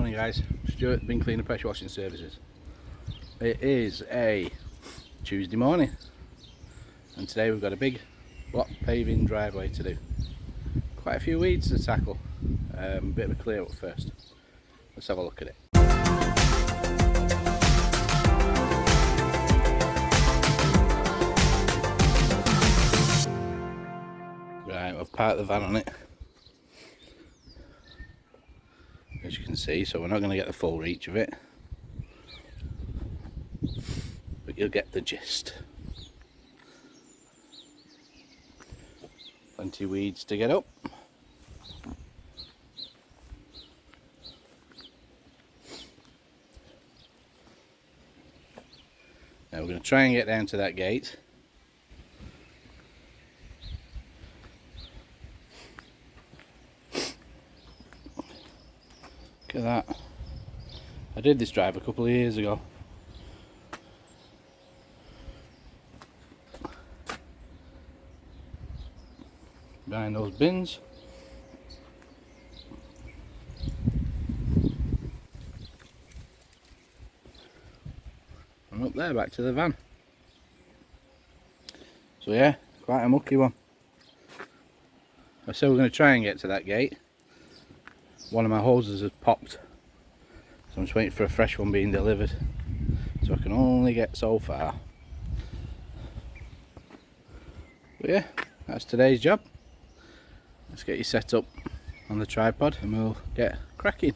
Morning guys, Stuart, Bin Cleaner Pressure Washing Services. It is a Tuesday morning and today we've got a big block paving driveway to do. Quite a few weeds to tackle, a bit of a clear up first. Let's have a look at it. Right, I've parked the van on it, as you can see, so we're not going to get the full reach of it, but you'll get the gist. Plenty of weeds to get up. Now we're going to try and get down to that gate. Look at that. I did this drive a couple of years ago. Behind those bins. And up there back to the van. So yeah, quite a mucky one. I said we're going to try and get to that gate. One of my hoses has popped, so I'm just waiting for a fresh one being delivered, so I can only get so far. But yeah, that's today's job. Let's get you set up on the tripod and we'll get cracking.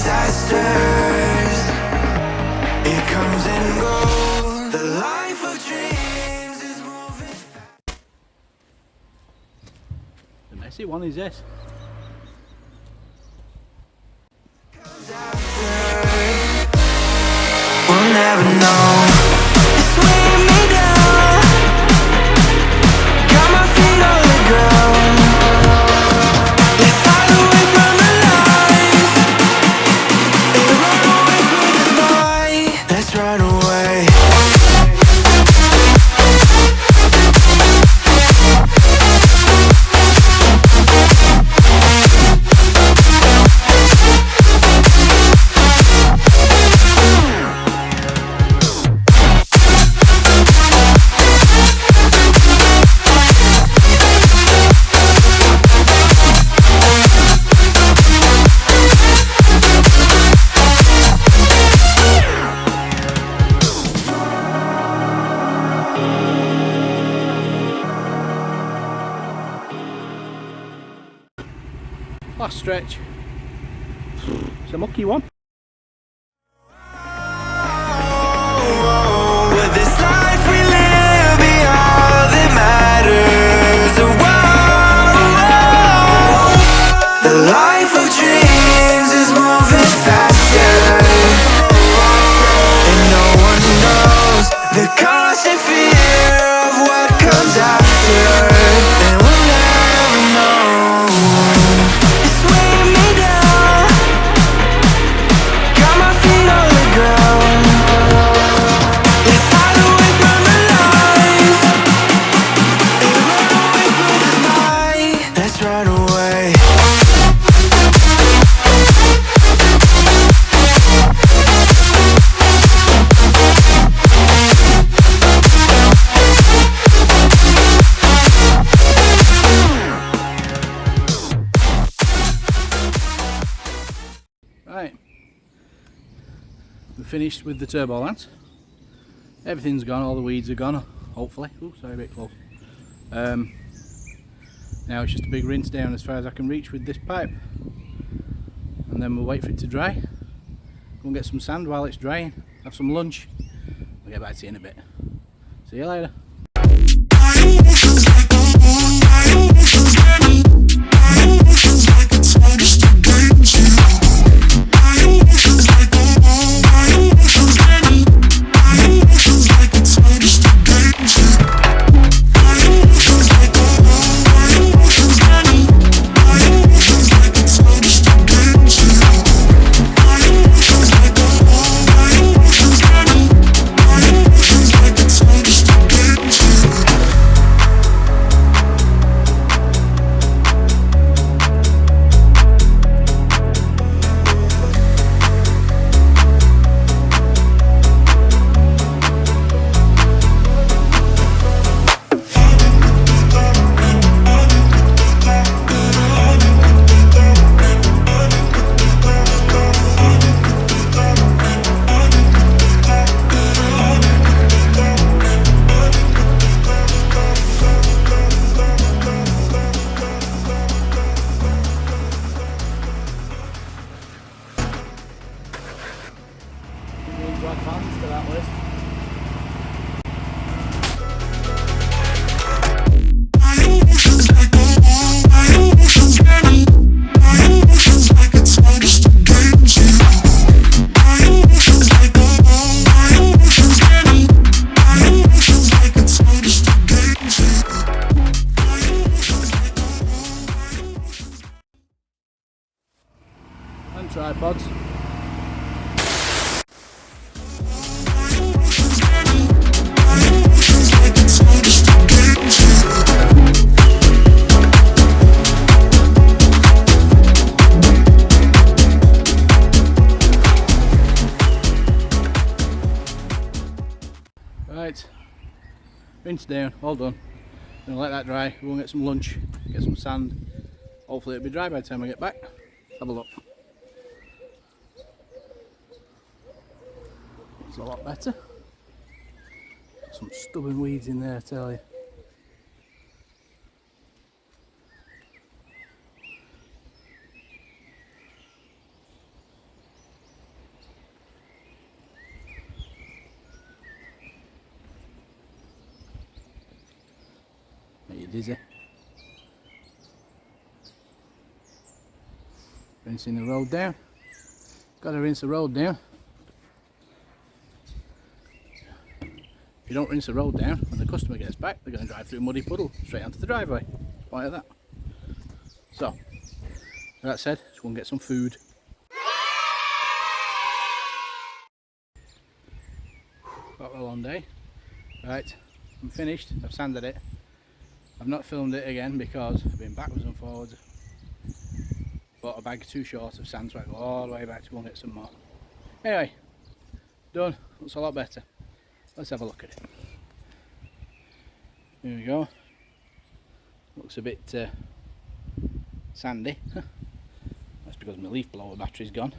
disasters. It comes and goes. The life of dreams is moving. The messy one is this. We'll never know. It's weighing me down. Got my feet on the ground. Let's hide away from the lights. Run away from the night. Let's run away. Last stretch. It's a mucky one. With this life we live, be all that matters. The life of dreams is moving faster, and no one knows the constant fear of what comes after. And we'll never know. It's weighing me down. Got my feet on the ground. Let's hide away from the lights. Run away from the night. Let's run away. Right, we're finished with the turbo lance. Everything's gone, all the weeds are gone, hopefully. Ooh, sorry, a bit close. Now it's just a big rinse down as far as I can reach with this pipe, and then we'll wait for it to dry. Go and get some sand while it's drying, have some lunch. We'll get back to you in a bit. See you later. To that list. And tripods. Right, rinse down, all done. Gonna let that dry, we'll get some lunch, get some sand. Hopefully it'll be dry by the time I get back. Let's have a look. It's a lot better. Some stubborn weeds in there, I tell you. dizzy. Rinsing the road down. Got to rinse the road down. If you don't rinse the road down, when the customer gets back, they're going to drive through a muddy puddle straight onto the driveway. Why that? So, with that said, let's go and get some food. Got a long day. Right, I'm finished. I've sanded it. I've not filmed it again because I've been backwards and forwards. Bought a bag too short of sand, so I go all the way back to go and get some more. Anyway, done. Looks a lot better. Let's have a look at it. Here we go. Looks a bit sandy. That's because my leaf blower battery's gone.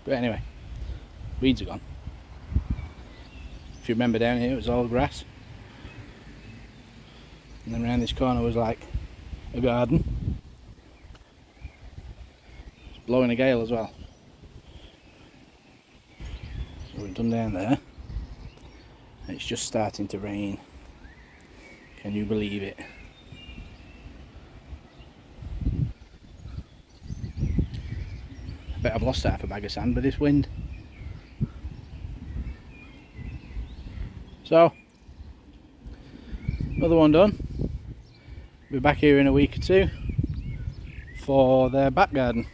But anyway, weeds are gone. If you remember down here, it was all grass. And then around this corner was like a garden. It's blowing a gale as well. So we've done down there. And it's just starting to rain. Can you believe it? I bet I've lost half a bag of sand with this wind. So, another one done. Be back here in a week or two for the back garden.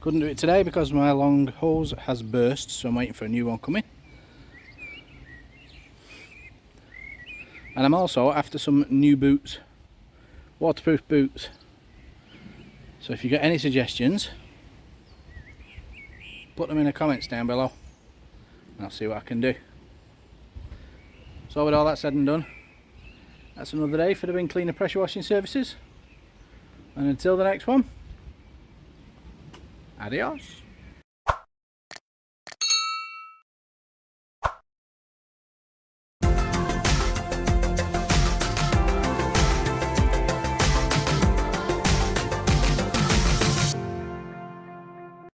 Couldn't do it today because my long hose has burst, so I'm waiting for a new one coming. And I'm also after some new boots, waterproof boots. So if you get any suggestions, put them in the comments down below and I'll see what I can do. So with all that said and done, that's another day for the bin cleaner pressure washing services. And until the next one, adios.